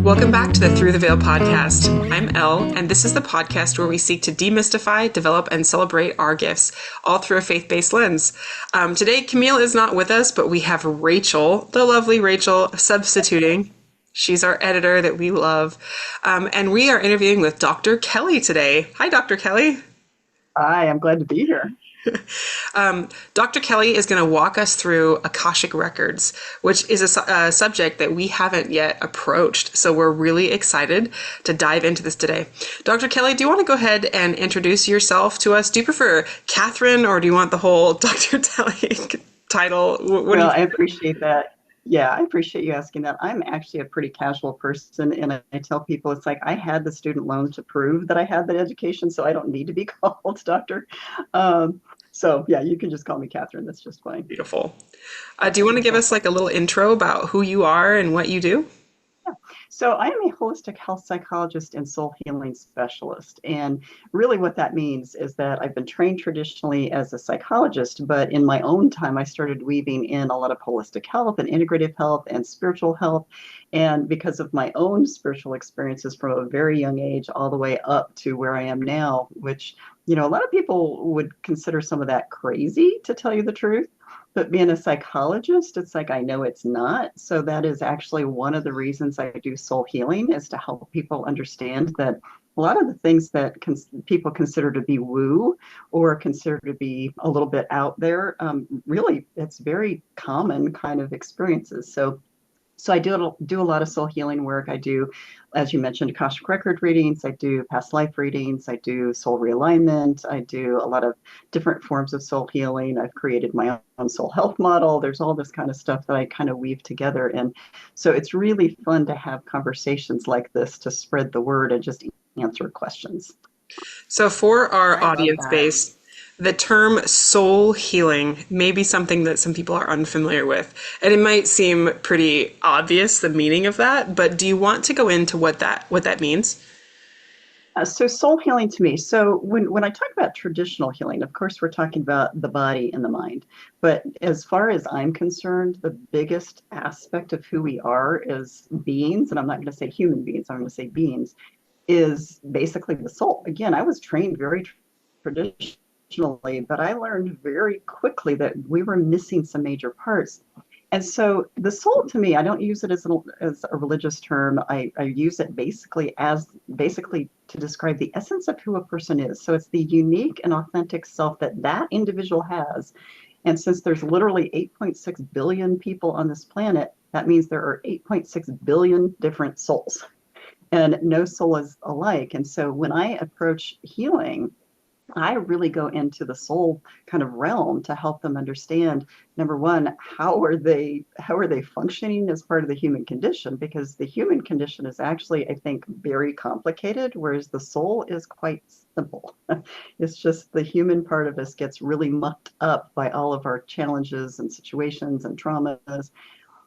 Welcome back to the Through the Veil podcast. I'm Elle, and this is the podcast where we seek to demystify, develop, and celebrate our gifts, all through a faith-based lens. Today, Camille is not with us, but we have Rachel, the lovely Rachel, substituting. She's our editor that we love. And we are interviewing with Dr. Kelly today. Hi, Dr. Kelly. Hi, I'm glad to be here. Dr. Kelly is going to walk us through AKASHIC Records, which is a subject that we haven't yet approached. So we're really excited to dive into this today. Dr. Kelly, do you want to go ahead and introduce yourself to us? Do you prefer Katherine, or do you want the whole Dr. Kelly title? Well, I appreciate that. Yeah, I appreciate you asking that. I'm actually a pretty casual person, and I tell people it's like I had the student loans to prove that I had that education, so I don't need to be called doctor. So yeah, you can just call me Katherine. That's just fine. Beautiful. Do you want to give us like a little intro about who you are and what you do? Yeah. So I am a holistic health psychologist and soul healing specialist. And really what that means is that I've been trained traditionally as a psychologist, but in my own time, I started weaving in a lot of holistic health and integrative health and spiritual health. And because of my own spiritual experiences from a very young age, all the way up to where I am now, which, you know, a lot of people would consider some of that crazy, to tell you the truth. But being a psychologist, it's like, I know it's not. So that is actually one of the reasons I do soul healing, is to help people understand that a lot of the things that people consider to be woo or consider to be a little bit out there, really, it's very common kind of experiences. So I do a lot of soul healing work. I do, as you mentioned, AKASHIC record readings. I do past life readings. I do soul realignment. I do a lot of different forms of soul healing. I've created my own soul health model. There's all this kind of stuff that I kind of weave together. And so it's really fun to have conversations like this to spread the word and just answer questions. So for our audience base, the term soul healing may be something that some people are unfamiliar with, and it might seem pretty obvious, the meaning of that, but do you want to go into what that means? So soul healing to me. So when I talk about traditional healing, of course, we're talking about the body and the mind. But as far as I'm concerned, the biggest aspect of who we are as beings, and I'm not going to say human beings, I'm going to say beings, is basically the soul. Again, I was trained very traditionally, but I learned very quickly that we were missing some major parts. And so the soul, to me, I don't use it as a religious term. I use it basically to describe the essence of who a person is. So it's the unique and authentic self that individual has. And since there's literally 8.6 billion people on this planet, that means there are 8.6 billion different souls. And no soul is alike. And so when I approach healing, I really go into the soul kind of realm to help them understand, number one, how are they functioning as part of the human condition? Because the human condition is actually, I think, very complicated, whereas the soul is quite simple. It's just the human part of us gets really mucked up by all of our challenges and situations and traumas.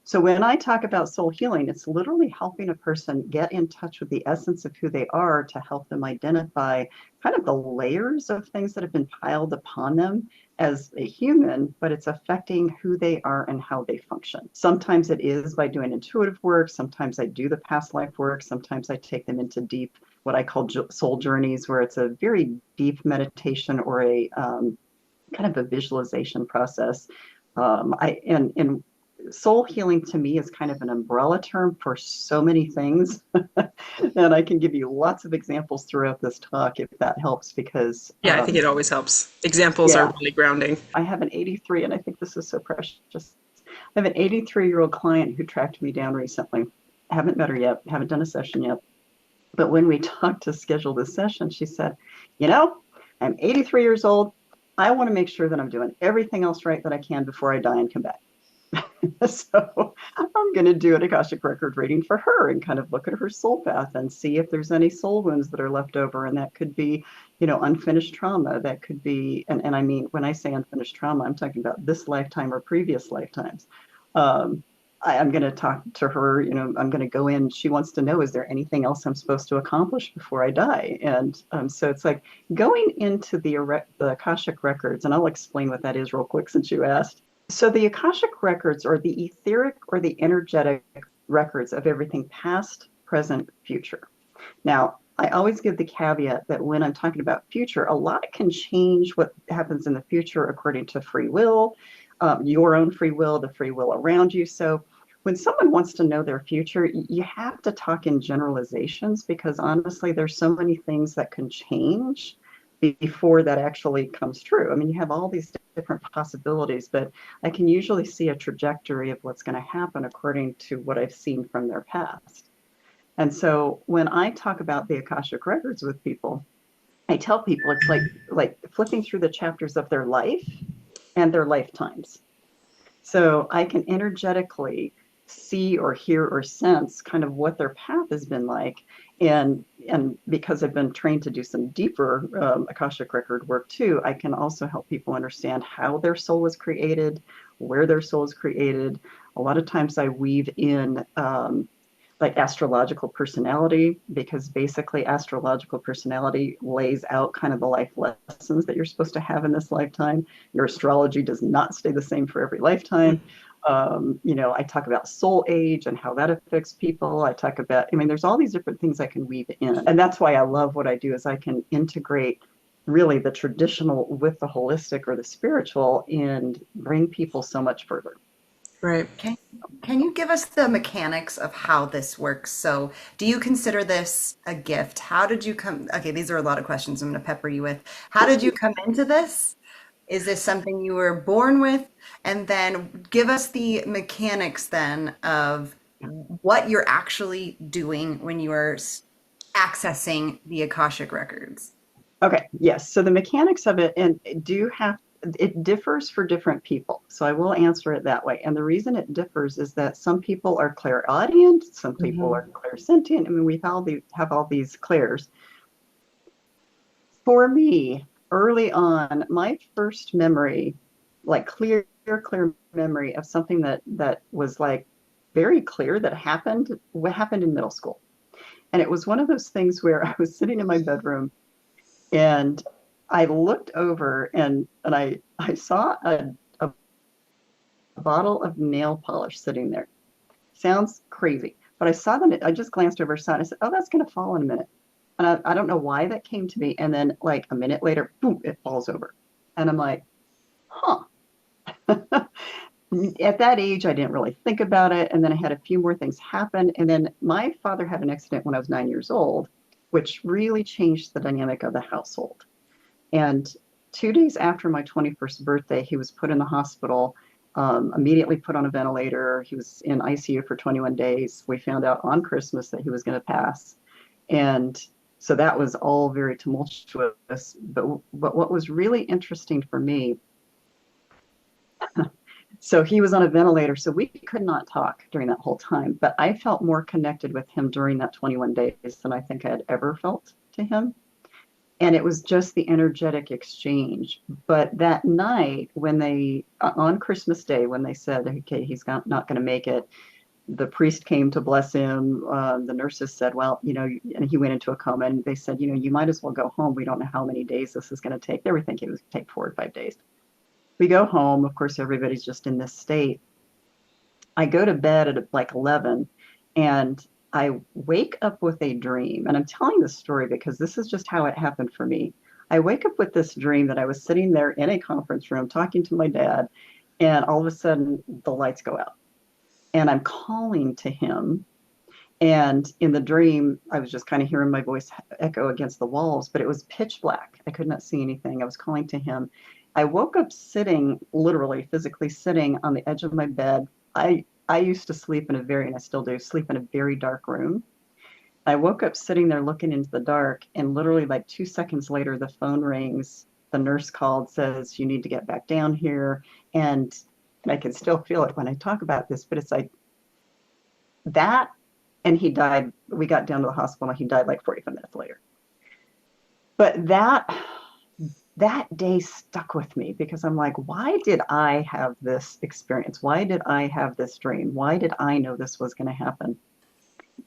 So when I talk about soul healing, it's literally helping a person get in touch with the essence of who they are to help them identify kind of the layers of things that have been piled upon them as a human, but it's affecting who they are and how they function. Sometimes it is by doing intuitive work. Sometimes I do the past life work. Sometimes I take them into deep, what I call soul journeys, where it's a very deep meditation or a kind of a visualization process. Soul healing to me is kind of an umbrella term for so many things. And I can give you lots of examples throughout this talk if that helps, because Yeah, I think it always helps. Examples are really grounding. I have an 83, and I think this is so precious. I have an 83-year-old client who tracked me down recently. I haven't met her yet, haven't done a session yet. But when we talked to schedule this session, she said, I'm 83 years old. I want to make sure that I'm doing everything else right that I can before I die and come back. So I'm going to do an AKASHIC record reading for her and kind of look at her soul path and see if there's any soul wounds that are left over. And that could be, unfinished trauma. That could be, and I mean, when I say unfinished trauma, I'm talking about this lifetime or previous lifetimes. I'm going to talk to her, I'm going to go in. She wants to know, is there anything else I'm supposed to accomplish before I die? And so it's like going into the AKASHIC records, and I'll explain what that is real quick since you asked. So the AKASHIC records are the etheric or the energetic records of everything past, present, future. Now, I always give the caveat that when I'm talking about future, a lot can change what happens in the future according to free will, your own free will, the free will around you. So when someone wants to know their future, you have to talk in generalizations because honestly, there's so many things that can change before that actually comes true. I mean, you have all these different possibilities, but I can usually see a trajectory of what's going to happen according to what I've seen from their past. And so when I talk about the Akashic records with people, I tell people it's like flipping through the chapters of their life and their lifetimes. So I can energetically see or hear or sense kind of what their path has been like. And because I've been trained to do some deeper Akashic record work too, I can also help people understand how their soul was created, where their soul is created. A lot of times I weave in like astrological personality, because basically astrological personality lays out kind of the life lessons that you're supposed to have in this lifetime. Your astrology does not stay the same for every lifetime. I talk about soul age and how that affects people. I mean, there's all these different things I can weave in. And that's why I love what I do is I can integrate really the traditional with the holistic or the spiritual and bring people so much further. Right. Can you give us the mechanics of how this works? So, do you consider this a gift? How did you come? Okay, these are a lot of questions I'm going to pepper you with. How did you come into this? Is this something you were born with? And then give us the mechanics then of what you're actually doing when you are accessing the Akashic records. Okay, yes. So the mechanics of it it differs for different people. So I will answer it that way. And the reason it differs is that some people are clairaudient, some people are clairsentient. I mean, we have all these clairs. For me, early on, my first memory, like clear memory of something that was like very clear that happened, what happened in middle school. And it was one of those things where I was sitting in my bedroom and I looked over and I saw a bottle of nail polish sitting there. Sounds crazy, but I saw that. I just glanced over, saw it, and I said, "Oh, that's going to fall in a minute." And I don't know why that came to me. And then, like a minute later, boom, it falls over. And I'm like, "Huh." At that age, I didn't really think about it. And then I had a few more things happen. And then my father had an accident when I was 9 years old, which really changed the dynamic of the household. And 2 days after my 21st birthday, he was put in the hospital, immediately put on a ventilator. He was in ICU for 21 days. We found out on Christmas that he was going to pass. And so that was all very tumultuous. But what was really interesting for me, so he was on a ventilator, so we could not talk during that whole time. But I felt more connected with him during that 21 days than I think I had ever felt to him. And it was just the energetic exchange. But that night, on Christmas Day, when they said, okay, he's not going to make it, the priest came to bless him. The nurses said, well, and he went into a coma. And they said, you might as well go home. We don't know how many days this is going to take. They were thinking it was going to take 4 or 5 days. We go home. Of course, everybody's just in this state. I go to bed at like 11, and I wake up with a dream, and I'm telling this story because this is just how it happened for me. I wake up with this dream that I was sitting there in a conference room talking to my dad, and all of a sudden the lights go out, and I'm calling to him. And in the dream, I was just kind of hearing my voice echo against the walls, but it was pitch black. I could not see anything. I was calling to him. I woke up sitting, literally, physically sitting on the edge of my bed. I used to sleep in and I still do, sleep in a very dark room. I woke up sitting there looking into the dark, and literally like 2 seconds later, the phone rings. The nurse called, says, you need to get back down here. And I can still feel it when I talk about this, but it's like that. And he died. We got down to the hospital. He died like 45 minutes later. But that day stuck with me because I'm like, why did I have this experience? Why did I have this dream? Why did I know this was going to happen?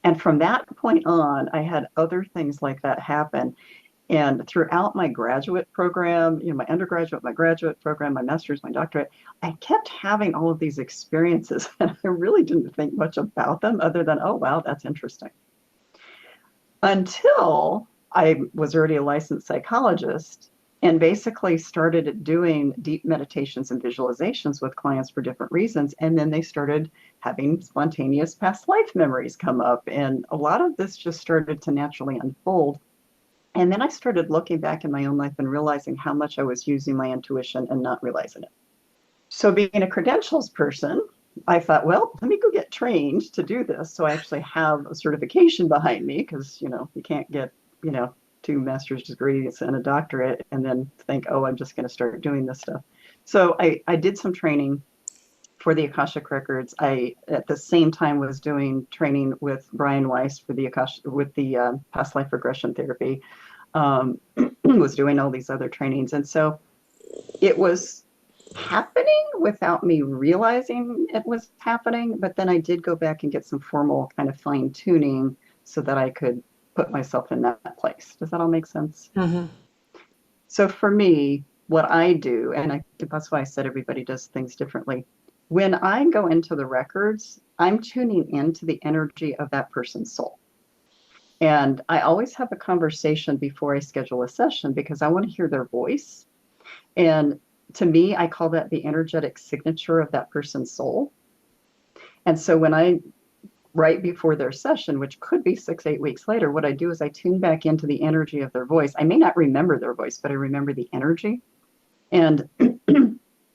And from that point on, I had other things like that happen. And throughout my graduate program, my undergraduate, my graduate program, my master's, my doctorate, I kept having all of these experiences. And I really didn't think much about them other than, oh, wow, that's interesting. until I was already a licensed psychologist and basically started doing deep meditations and visualizations with clients for different reasons. And then they started having spontaneous past life memories come up. And a lot of this just started to naturally unfold. And then I started looking back in my own life and realizing how much I was using my intuition and not realizing it. So being a credentials person, I thought, well, let me go get trained to do this. So I actually have a certification behind me because, you can't get, 2 master's degrees and a doctorate and then think, oh, I'm just going to start doing this stuff. So I did some training for the Akashic Records. I, at the same time, was doing training with Brian Weiss for the past life regression therapy, was doing all these other trainings. And so it was happening without me realizing it was happening. But then I did go back and get some formal kind of fine tuning so that I could put myself in that place. Does that all make sense? Mm-hmm. So for me, what I do, and I think that's why I said everybody does things differently. When I go into the records, I'm tuning into the energy of that person's soul. And I always have a conversation before I schedule a session because I want to hear their voice. And to me, I call that the energetic signature of that person's soul. And so right before their session, which could be 6-8 weeks later, what I do is I tune back into the energy of their voice. I may not remember their voice, but I remember the energy. And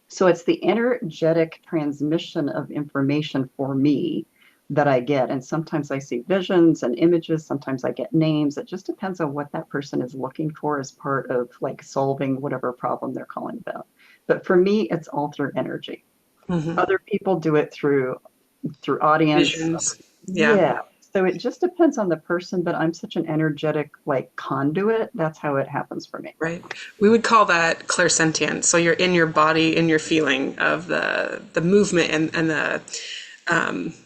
so it's the energetic transmission of information for me that I get. And sometimes I see visions and images. Sometimes I get names. It just depends on what that person is looking for as part of like solving whatever problem they're calling about. But for me, it's all through energy. Mm-hmm. Other people do it through audience. Visions. Yeah. So it just depends on the person, but I'm such an energetic like conduit. That's how it happens for me. Right. We would call that clairsentient. So you're in your body, in your feeling of the movement and the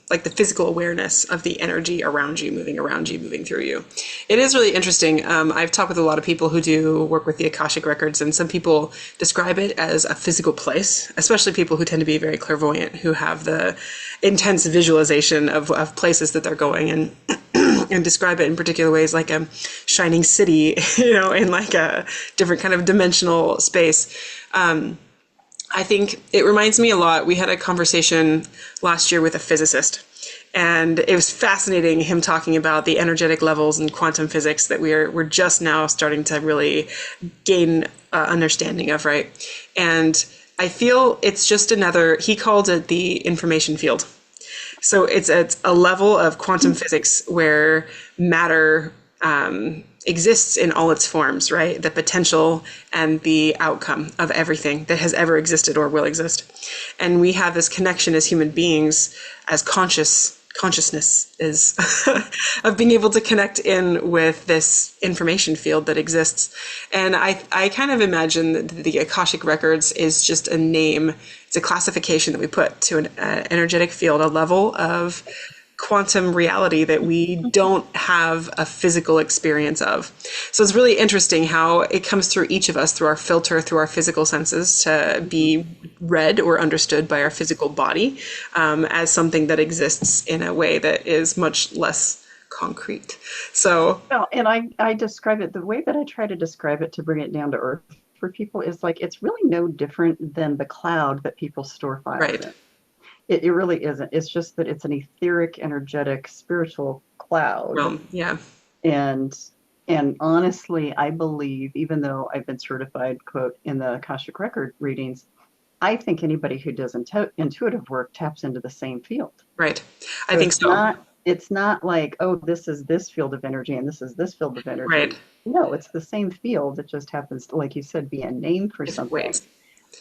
like the physical awareness of the energy around you, moving through you. It is really interesting. I've talked with a lot of people who do work with the Akashic Records, and some people describe it as a physical place, especially people who tend to be very clairvoyant, who have the intense visualization of places that they're going and and describe it in particular ways, like a shining city, in like a different kind of dimensional space. I think it reminds me a lot. We had a conversation last year with a physicist, and it was fascinating him talking about the energetic levels in quantum physics that we're just now starting to really gain understanding of, right? And I feel it's just he called it the information field. So it's a level of quantum physics where matter exists in all its forms, right? The potential and the outcome of everything that has ever existed or will exist. And we have this connection as human beings, as consciousness is of being able to connect in with this information field that exists. And I kind of imagine that the Akashic Records is just a name. It's a classification that we put to an energetic field, a level of quantum reality that we don't have a physical experience of. So it's really interesting how it comes through each of us, through our filter, through our physical senses, to be read or understood by our physical body as something that exists in a way that is much less concrete. So, well, and I describe it, the way that I try to describe it to bring it down to earth for people is like, it's really no different than the cloud that people store files right. in. It really isn't. It's just that it's an etheric, energetic, spiritual cloud. Yeah. And honestly, I believe, even though I've been certified, quote, in the Akashic Record readings, I think anybody who does intuitive work taps into the same field. Right. I think so. It's not like, oh, this is this field of energy and this is this field of energy. Right. No, it's the same field. It just happens to, like you said, be a name for Different something. ways.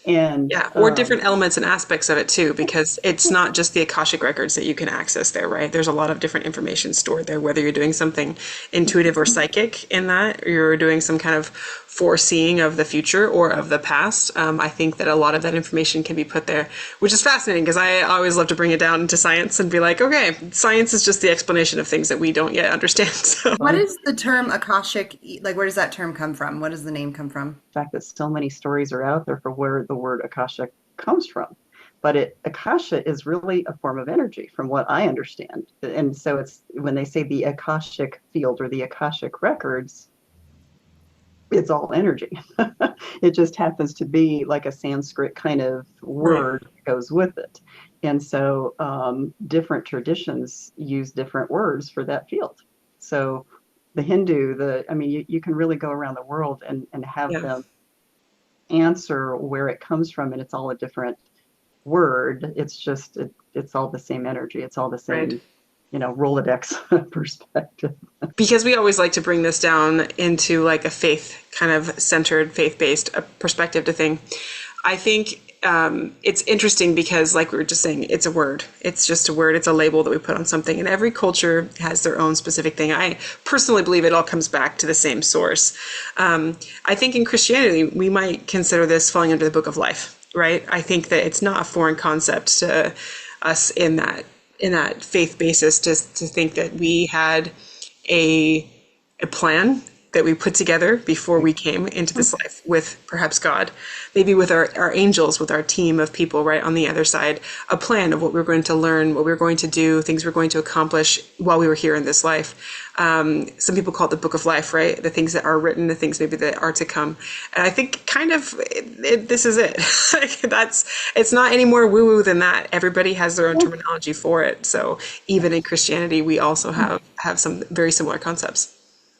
And yeah, or different elements and aspects of it too, because it's not just the Akashic Records that you can access there, right? There's a lot of different information stored there, whether you're doing something intuitive or psychic in that, or you're doing some kind of foreseeing of the future or of the past. I think that a lot of that information can be put there, which is fascinating because I always love to bring it down into science and be like, okay, science is just the explanation of things that we don't yet understand. So. What is the term Akashic, like where does that term come from? What does the name come from? The fact that so many stories are out there for where the word Akashic comes from. but Akasha is really a form of energy from what I understand. And so it's when they say the Akashic field or the Akashic records, it's all energy. It just happens to be like a Sanskrit kind of Right. word that goes with it. And so different traditions use different words for that field. So the Hindu, I mean, you can really go around the world and have Yeah. them answer where it comes from, and it's all a different word. It's just, it's all the same energy. It's all the Right. same, Rolodex perspective. Because we always like to bring this down into like a faith kind of centered, faith based perspective to thing. I think it's interesting because, like we were just saying, it's a word. It's just a word. It's a label that we put on something, and every culture has their own specific thing. I personally believe it all comes back to the same source. I think in Christianity, we might consider this falling under the book of life, right? I think that it's not a foreign concept to us in that faith basis to think that we had a plan that we put together before we came into this life with perhaps God, maybe with our angels, with our team of people right on the other side, a plan of what we're going to learn, what we're going to do, things we're going to accomplish while we were here in this life. Some people call it the book of life, right? The things that are written, the things maybe that are to come. And I think kind of this is it. It's not any more woo-woo than that. Everybody has their own terminology for it. So even in Christianity, we also have some very similar concepts.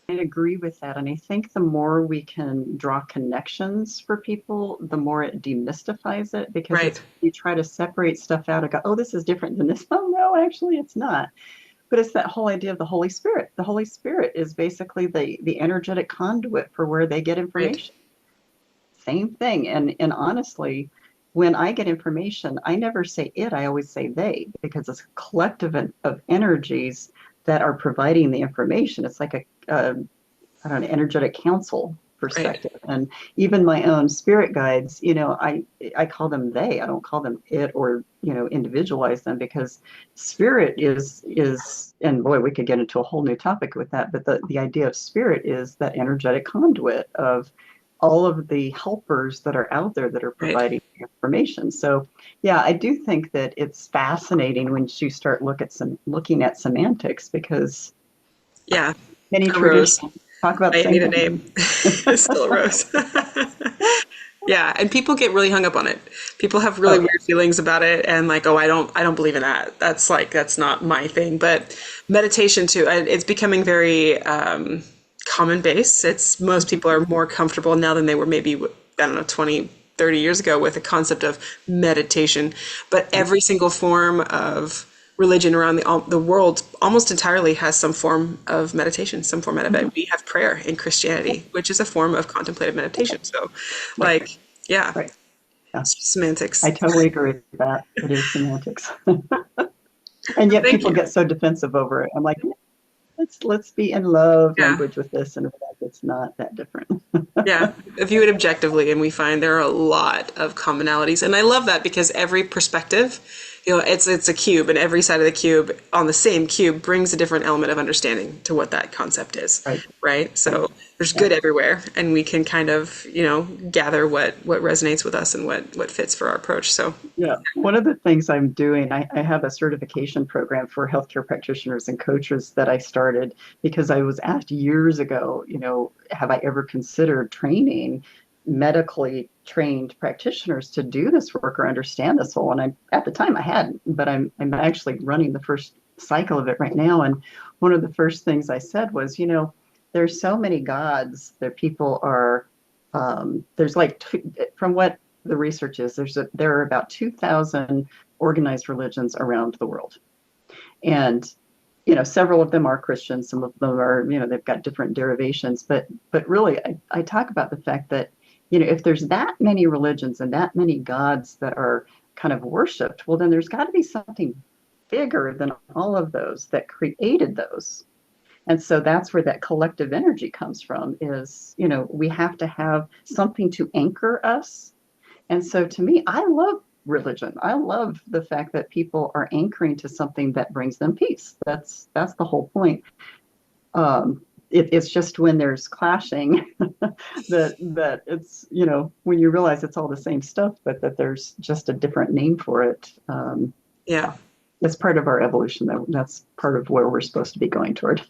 I agree with that. And I think the more we can draw connections for people, the more it demystifies it, because Right. it's you try to separate stuff out and go, oh, this is different than this. Oh, no, actually, it's not. But it's that whole idea of the Holy Spirit. The Holy Spirit is basically the energetic conduit for where they get Right. information. Same thing. And honestly, when I get information, I never say it, I always say they, because it's a collective of energies that are providing the information. It's like a I don't know, energetic council Right. perspective. And even my own spirit guides, I call them they. I don't call them it or, individualize them, because spirit is and boy, we could get into a whole new topic with that, but the idea of spirit is that energetic conduit of all of the helpers that are out there that are Right. providing information. So yeah, I do think that it's fascinating when you start looking at semantics, because Yeah. many A rose. traditions talk about the I same need a thing. name. It's still a rose. Yeah, and people get really hung up on it. People have really Oh yeah, weird feelings about it, and like, oh, I don't believe in that. That's not my thing. But meditation too, it's becoming very common base. It's most people are more comfortable now than they were maybe, I don't know, 20, 30 years ago with the concept of meditation. But every single form of religion around the world almost entirely has some form of meditation, some format of it. We have prayer in Christianity, which is a form of contemplative meditation. So, right, like, yeah, right. Yeah, it's just semantics. I totally agree with that. It is semantics, and yet Thank people you. get so defensive over it. I'm like, let's be in love Yeah. language with this, and in fact, it's not that different. Yeah, view it objectively, and we find there are a lot of commonalities, and I love that because every perspective, it's a cube, and every side of the cube on the same cube brings a different element of understanding to what that concept is, Right, right? right. So there's Yeah. good everywhere, and we can kind of gather what resonates with us and what fits for our approach. So Yeah, one of the things I'm doing, I have a certification program for healthcare practitioners and coaches that I started because I was asked years ago, have I ever considered training medically trained practitioners to do this work or understand this whole? And at the time I hadn't, but I'm actually running the first cycle of it right now. And one of the first things I said was, there's so many gods that people are there's like from what the research is, there are about 2,000 organized religions around the world, and several of them are Christian, some of them are they've got different derivations, but really I talk about the fact that if there's that many religions and that many gods that are kind of worshipped, well then there's got to be something bigger than all of those that created those. And so that's where that collective energy comes from is, we have to have something to anchor us. And so to me, I love religion. I love the fact that people are anchoring to something that brings them peace. That's the whole point. it's just when there's clashing that it's, when you realize it's all the same stuff, but that there's just a different name for it. Yeah. That's part of our evolution. That's part of where we're supposed to be going toward.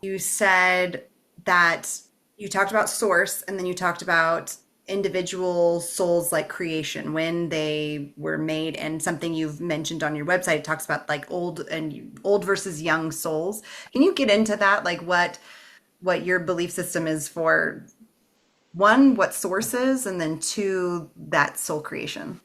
You said that you talked about source and then you talked about individual souls like creation when they were made, and something you've mentioned on your website talks about like old versus young souls. Can you get into that, like what your belief system is for one, what source is, and then two, that soul creation?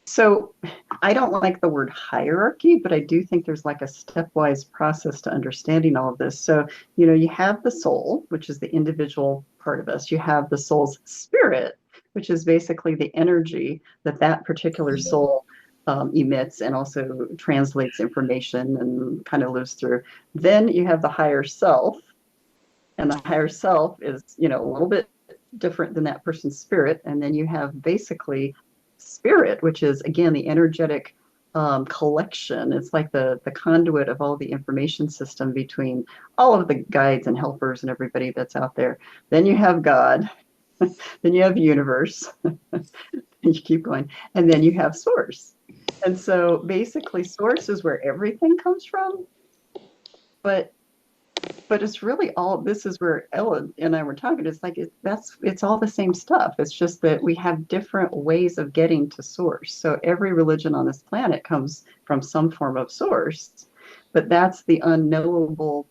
So I don't like the word hierarchy, but I do think there's like a stepwise process to understanding all of this. So, you have the soul, which is the individual part of us. You have the soul's spirit, which is basically the energy that particular soul emits and also translates information and kind of lives through. Then you have the higher self, and the higher self is, a little bit different than that person's spirit. And then you have basically spirit, which is again the energetic collection. It's like the conduit of all the information system between all of the guides and helpers and everybody that's out there. Then you have God, then you have universe, you keep going, and then you have source. And so basically source is where everything comes from, but it's really all, this is where Ella and I were talking. It's like it's all the same stuff. It's just that we have different ways of getting to source. So every religion on this planet comes from some form of source, but that's the unknowable.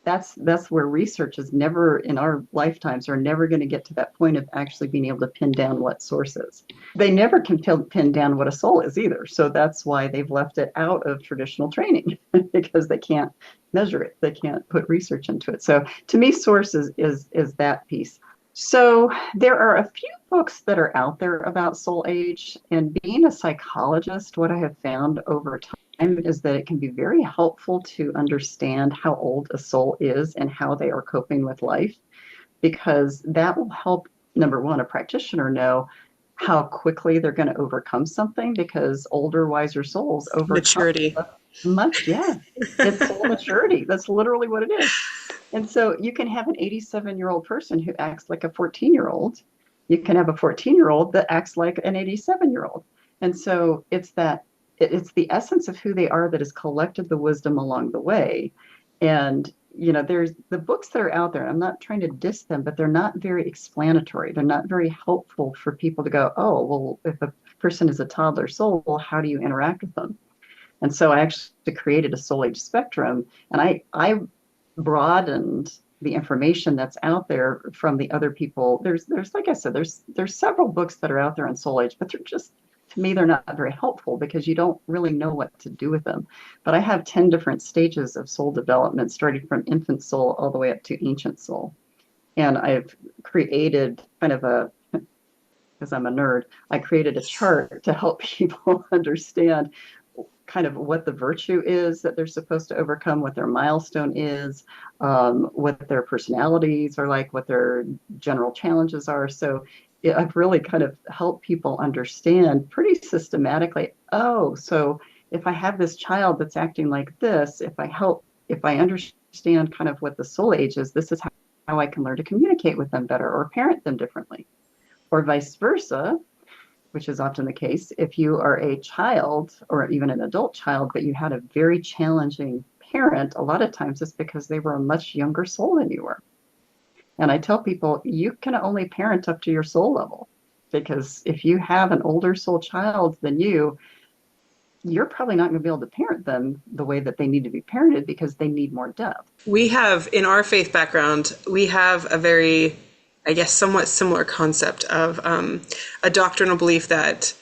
That's where research is never, in our lifetimes, are never going to get to that point of actually being able to pin down what source is. They never can pin down what a soul is either. So that's why they've left it out of traditional training because they can't measure it. They can't put research into it. So to me, source is that piece. So there are a few books that are out there about soul age, and being a psychologist, what I have found over time is that it can be very helpful to understand how old a soul is and how they are coping with life, because that will help, number one, a practitioner know how quickly they're going to overcome something, because older, wiser souls overcome Maturity. much. Yeah, it's soul maturity. That's literally what it is. And so you can have an 87-year-old person who acts like a 14-year-old. You can have a 14-year-old that acts like an 87-year-old. And so it's the essence of who they are that has collected the wisdom along the way. And, there's the books that are out there. I'm not trying to diss them, but they're not very explanatory. They're not very helpful for people to go, oh, well, if a person is a toddler soul, well, how do you interact with them? And so I actually created a soul age spectrum, and I broadened the information that's out there from the other people. There's like I said, there's several books that are out there on soul age, but they're just, to me, they're not very helpful because you don't really know what to do with them. But I have 10 different stages of soul development, starting from infant soul all the way up to ancient soul. And I've created kind of because I'm a nerd, I created a chart to help people understand kind of what the virtue is that they're supposed to overcome, what their milestone is, what their personalities are like, what their general challenges are. So I've really kind of helped people understand pretty systematically, oh, so if I have this child that's acting like this, if I understand kind of what the soul age is, this is how I can learn to communicate with them better or parent them differently. Or vice versa, which is often the case, if you are a child or even an adult child, but you had a very challenging parent, a lot of times it's because they were a much younger soul than you were. And I tell people, you can only parent up to your soul level, because if you have an older soul child than you're probably not going to be able to parent them the way that they need to be parented, because they need more depth. We have, in our faith background, we have a very, I guess, somewhat similar concept of a doctrinal belief that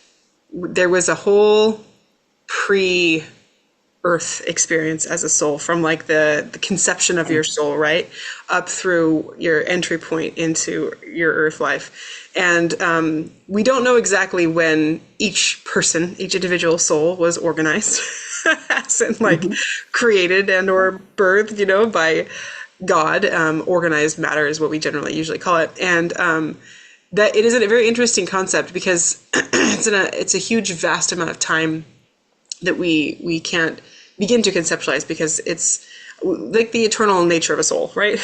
there was a whole pre-earth experience as a soul, from like the conception of your soul, right, up through your entry point into your earth life. And we don't know exactly when each individual soul was organized, as in like created and or birthed, by God. Organized matter is what we generally usually call it. And that it is a very interesting concept, because it's a huge, vast amount of time that we can't begin to conceptualize, because it's like the eternal nature of a soul, right?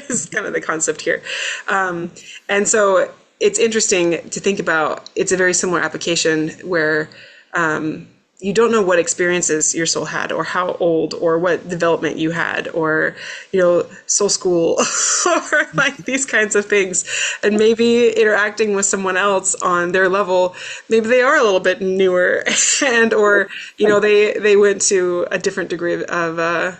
Is kind of the concept here. And so it's interesting to think about. It's a very similar application where you don't know what experiences your soul had, or how old, or what development you had, or, soul school, or like these kinds of things. And maybe interacting with someone else on their level, maybe they are a little bit newer or, they went to a different degree of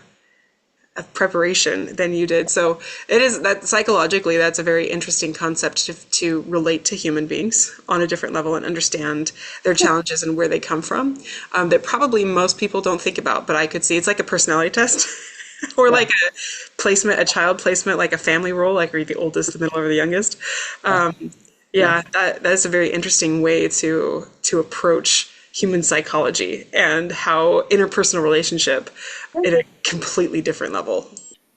preparation than you did. So it is that psychologically, that's a very interesting concept to relate to human beings on a different level and understand their challenges and where they come from, that probably most people don't think about, but I could see it's like a personality test or like a child placement, like a family role, like are you the oldest, the middle, or the youngest? That's a very interesting way to approach human psychology and how interpersonal relationship at a completely different level.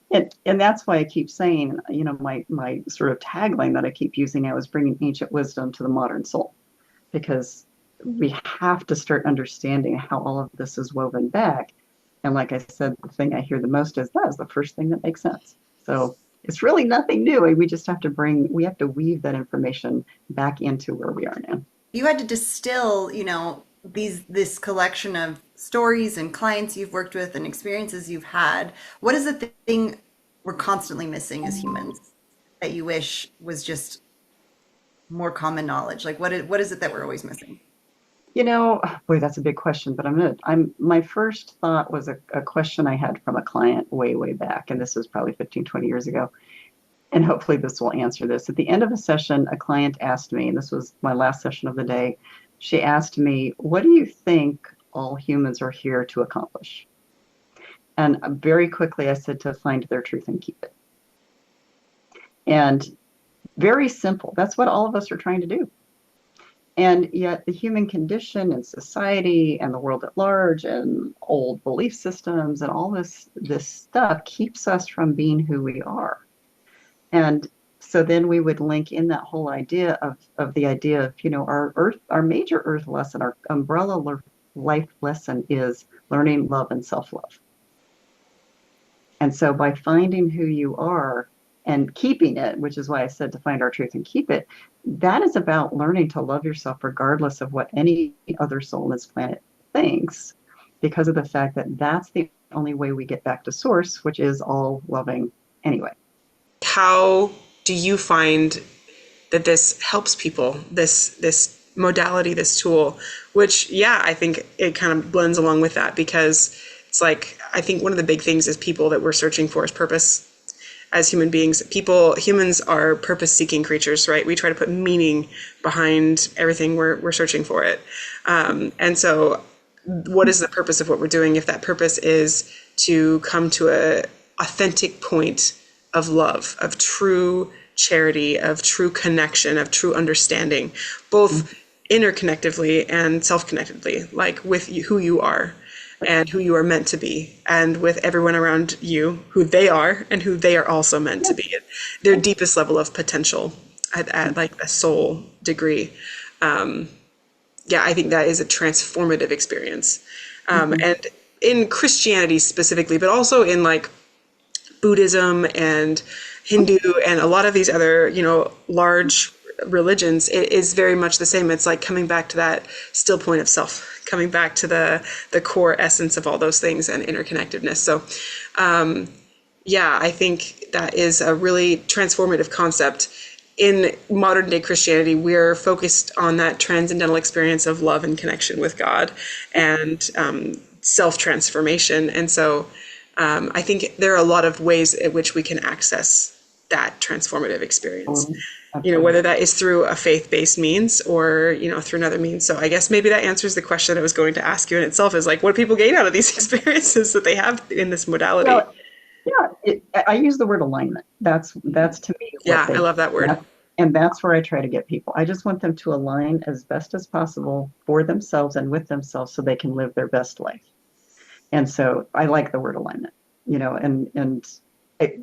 And that's why I keep saying, my sort of tagline that I keep using now is bringing ancient wisdom to the modern soul, because we have to start understanding how all of this is woven back. And like I said, the thing I hear the most is that is the first thing that makes sense. So it's really nothing new. We just have to weave that information back into where we are now. You had to distill, this collection of stories and clients you've worked with and experiences you've had. What is the thing we're constantly missing as humans that you wish was just more common knowledge? Like what is it that we're always missing? Boy, that's a big question, but my first thought was a question I had from a client way, way back. And this was probably 15, 20 years ago. And hopefully this will answer this. At the end of a session, a client asked me, and this was my last session of the day, she asked me, what do you think all humans are here to accomplish? And very quickly I said, to find their truth and keep it. And very simple. That's what all of us are trying to do. And yet the human condition and society and the world at large and old belief systems and all this stuff keeps us from being who we are. And so then we would link in that whole idea of the idea of, our major earth lesson, our umbrella life lesson is learning love and self-love. And so by finding who you are and keeping it, which is why I said to find our truth and keep it, that is about learning to love yourself regardless of what any other soul on this planet thinks, because of the fact that that's the only way we get back to source, which is all loving anyway. How do you find that this helps people, this modality, this tool, which, I think it kind of blends along with that, because it's like, I think one of the big things is people that we're searching for is purpose as human beings. Humans are purpose-seeking creatures, right? We try to put meaning behind everything we're searching for it. And so what is the purpose of what we're doing? If that purpose is to come to a authentic point of love, of true charity, of true connection, of true understanding, both interconnectively and self-connectedly, like with who you are and who you are meant to be, and with everyone around you, who they are and who they are also meant to be, their deepest level of potential at like a soul degree. I think that is a transformative experience. And in Christianity specifically, but also in like Buddhism and Hindu and a lot of these other, large religions, it is very much the same. It's like coming back to that still point of self, coming back to the core essence of all those things and interconnectedness. So, I think that is a really transformative concept. In modern day Christianity, we're focused on that transcendental experience of love and connection with God and self-transformation. And so I think there are a lot of ways at which we can access that transformative experience, whether that is through a faith-based means or, through another means. So I guess maybe that answers the question I was going to ask you in itself, is like, what do people gain out of these experiences that they have in this modality? Well, I use the word alignment. That's to me. I love that word. And that's where I try to get people. I just want them to align as best as possible for themselves and with themselves so they can live their best life. And so I like the word alignment, and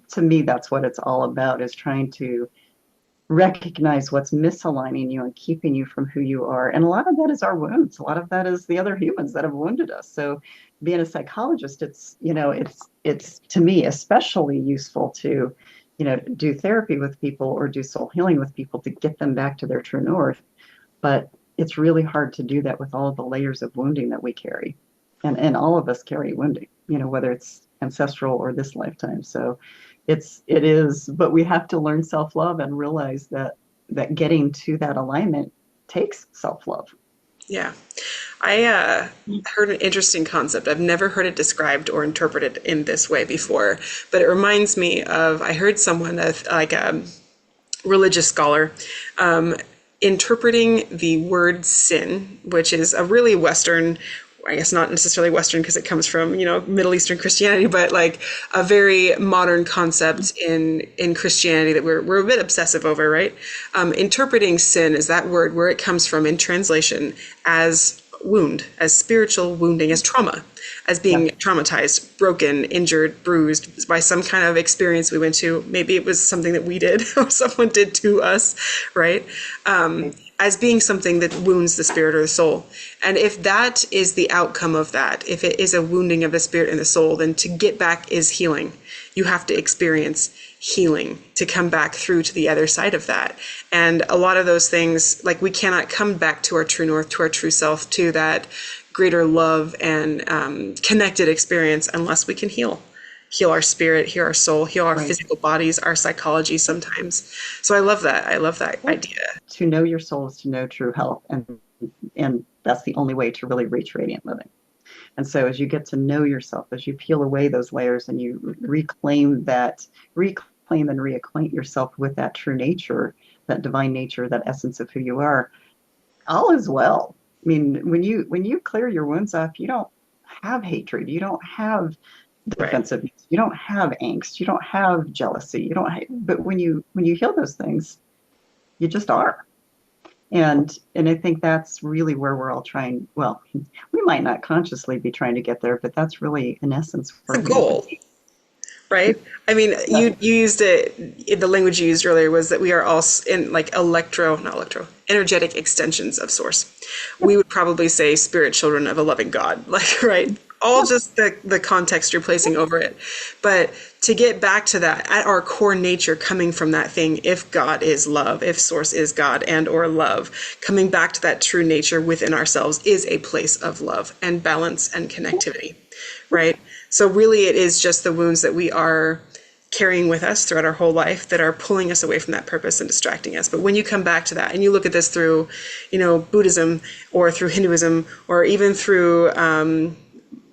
to me, that's what it's all about, is trying to recognize what's misaligning you and keeping you from who you are. And a lot of that is our wounds. A lot of that is the other humans that have wounded us. So being a psychologist, it's to me especially useful to, do therapy with people or do soul healing with people to get them back to their true north. But it's really hard to do that with all the layers of wounding that we carry. And all of us carry wounding, whether it's ancestral or this lifetime. So it is, but we have to learn self-love and realize that getting to that alignment takes self-love. Yeah. I heard an interesting concept. I've never heard it described or interpreted in this way before, but it reminds me of, I heard someone, like a religious scholar, interpreting the word sin, which is a really Western, I guess not necessarily Western because it comes from, Middle Eastern Christianity, but like a very modern concept in Christianity that we're a bit obsessive over, right? Interpreting sin is that word where it comes from in translation as wound, as spiritual wounding, as trauma, as being traumatized, broken, injured, bruised by some kind of experience we went to. Maybe it was something that we did or someone did to us, right? As being something that wounds the spirit or the soul. And if that is the outcome of that, if it is a wounding of the spirit and the soul, then to get back is healing. You have to experience healing to come back through to the other side of that. And a lot of those things, like we cannot come back to our true north, to our true self, to that greater love and connected experience unless we can heal our spirit, heal our soul, heal our physical bodies, our psychology sometimes. So I love that. I love that idea. To know your soul is to know true health. And that's the only way to really reach radiant living. And so as you get to know yourself, as you peel away those layers and you reclaim and reacquaint yourself with that true nature, that divine nature, that essence of who you are, all is well. I mean, when you clear your wounds off, you don't have hatred, you don't have defensiveness, you don't have angst, you don't have jealousy, but when you heal those things, you just are. And I think that's really where we're all trying. Well, we might not consciously be trying to get there, but that's really, in essence, the goal, right? I mean, you used it. The language you used earlier was that we are all in like energetic extensions of Source. We would probably say spirit children of a loving God, like, right? All just the context you're placing over it. But to get back to that, at our core nature, coming from that thing, if God is love, if Source is God and or love, coming back to that true nature within ourselves is a place of love and balance and connectivity, right? So really it is just the wounds that we are carrying with us throughout our whole life that are pulling us away from that purpose and distracting us. But when you come back to that and you look at this through, Buddhism or through Hinduism or even through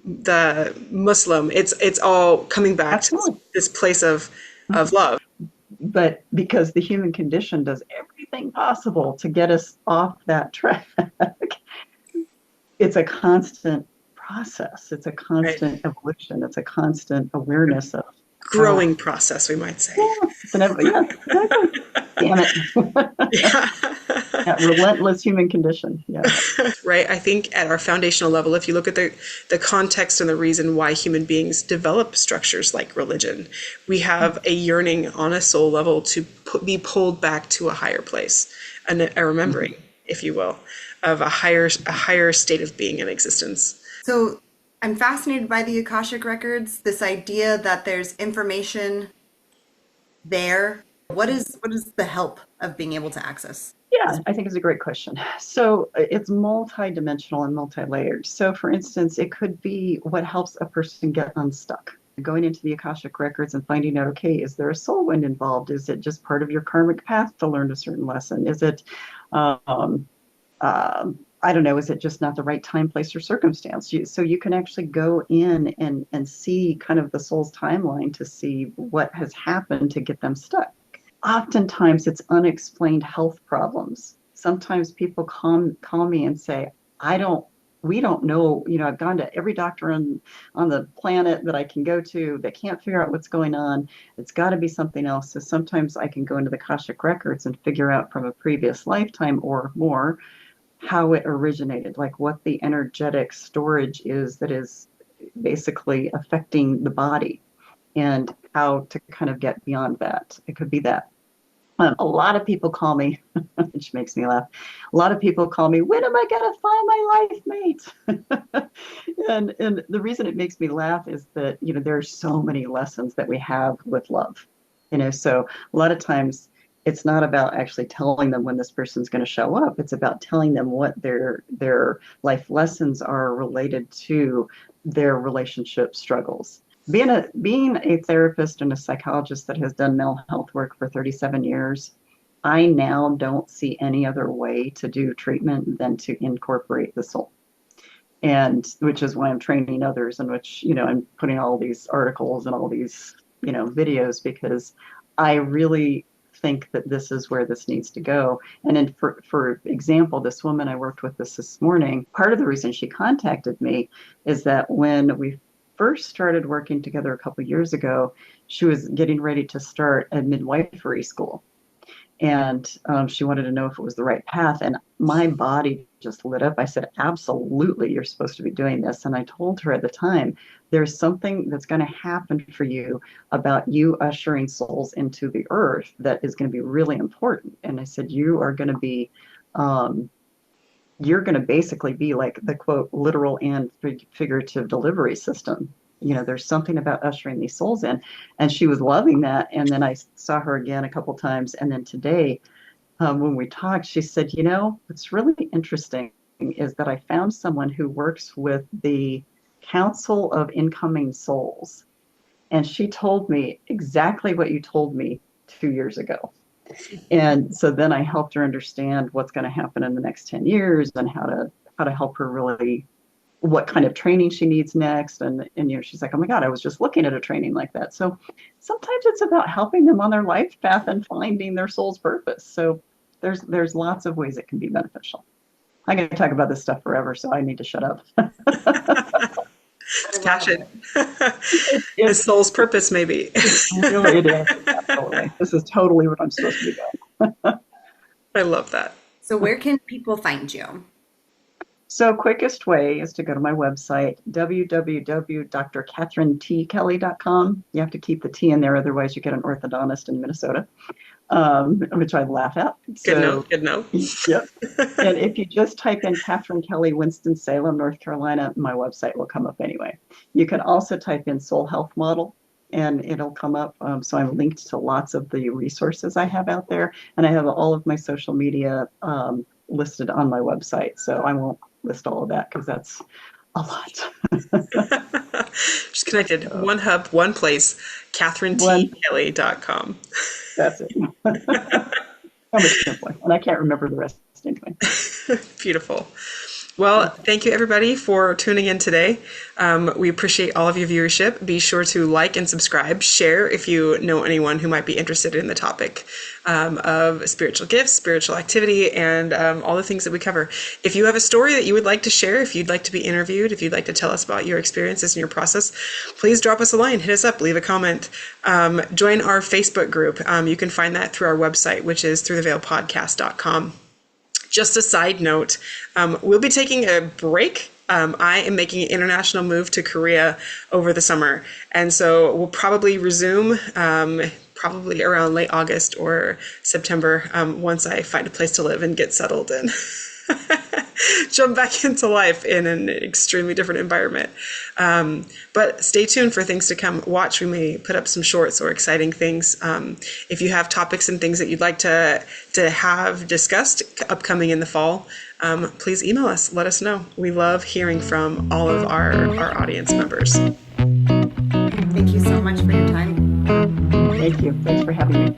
the Muslim, it's all coming back to this place of love. But because the human condition does everything possible to get us off that track, it's a constant process. It's a constant evolution. It's a constant awareness of growing process, we might say. Exactly. Damn it. That relentless human condition. Yeah. Right. I think at our foundational level, if you look at the context and the reason why human beings develop structures like religion, we have a yearning on a soul level to be pulled back to a higher place, and a remembering, if you will, of a higher state of being and existence. So I'm fascinated by the Akashic Records, this idea that there's information there. What is the help of being able to access? Yeah, I think it's a great question. So it's multidimensional and multi-layered. So for instance, it could be what helps a person get unstuck. Going into the Akashic Records and finding out, okay, is there a soul wind involved? Is it just part of your karmic path to learn a certain lesson? Is it, I don't know, is it just not the right time, place, or circumstance? So you can actually go in and see kind of the soul's timeline to see what has happened to get them stuck. Oftentimes it's unexplained health problems. Sometimes people call me and say, we don't know, I've gone to every doctor on the planet that I can go to. They can't figure out what's going on. It's got to be something else. So sometimes I can go into the Akashic Records and figure out from a previous lifetime or more how it originated, like what the energetic storage is that is basically affecting the body and how to kind of get beyond that. It could be that. A lot of people call me, which makes me laugh. A lot of people call me, when am I going to find my life mate? And the reason it makes me laugh is that, there are so many lessons that we have with love. So a lot of times it's not about actually telling them when this person's going to show up. It's about telling them what their life lessons are related to their relationship struggles. Being a therapist and a psychologist that has done mental health work for 37 years, I now don't see any other way to do treatment than to incorporate the soul. And which is why I'm training others, and which, I'm putting all these articles and all these, videos, because I really think that this is where this needs to go. And then for example, this woman I worked with this morning, part of the reason she contacted me is that when we first started working together a couple of years ago, she was getting ready to start a midwifery school. And she wanted to know if it was the right path. And my body just lit up. I said, absolutely, you're supposed to be doing this. And I told her at the time, there's something that's going to happen for you about you ushering souls into the earth that is going to be really important. And I said, you're going to basically be like the quote, literal and figurative delivery system. There's something about ushering these souls in. And she was loving that. And then I saw her again a couple times. And then today, when we talked, she said, what's really interesting is that I found someone who works with the Council of Incoming Souls. And she told me exactly what you told me 2 years ago. And so then I helped her understand what's going to happen in the next 10 years and how to help her really, what kind of training she needs next. And she's like, oh my God, I was just looking at a training like that. So sometimes it's about helping them on their life path and finding their soul's purpose. So there's lots of ways it can be beneficial. I'm going to talk about this stuff forever, so I need to shut up. Passion. The soul's purpose, maybe. Really, it is. Absolutely. This is totally what I'm supposed to be doing. I love that. So where can people find you? So quickest way is to go to my website, www.drkatherinekelly.com. You have to keep the T in there, otherwise you get an orthodontist in Minnesota, which I laugh at. Good note. Yep. And if you just type in Katherine Kelly, Winston-Salem, North Carolina, my website will come up anyway. You can also type in Soul Health Model, and it'll come up. So I'm linked to lots of the resources I have out there, and I have all of my social media listed on my website. So I won't list all of that because that's a lot. Just connected. One hub, one place, KatherineTKelly.com. That's it. How much simpler. And I can't remember the rest anyway. Beautiful. Well, thank you everybody for tuning in today. We appreciate all of your viewership. Be sure to like and subscribe, share if you know anyone who might be interested in the topic of spiritual gifts, spiritual activity, and all the things that we cover. If you have a story that you would like to share, if you'd like to be interviewed, if you'd like to tell us about your experiences and your process, please drop us a line, hit us up, leave a comment. Join our Facebook group. You can find that through our website, which is throughtheveilepodcast.com. Just a side note, we'll be taking a break. I am making an international move to Korea over the summer. And so we'll probably resume probably around late August or September once I find a place to live and get settled and jump back into life in an extremely different environment. But stay tuned for things to come. Watch, we may put up some shorts or exciting things. If you have topics and things that you'd like to have discussed upcoming in the fall, please email us. Let us know. We love hearing from all of our audience members. Thank you so much for your time. Thank you. Thanks for having me.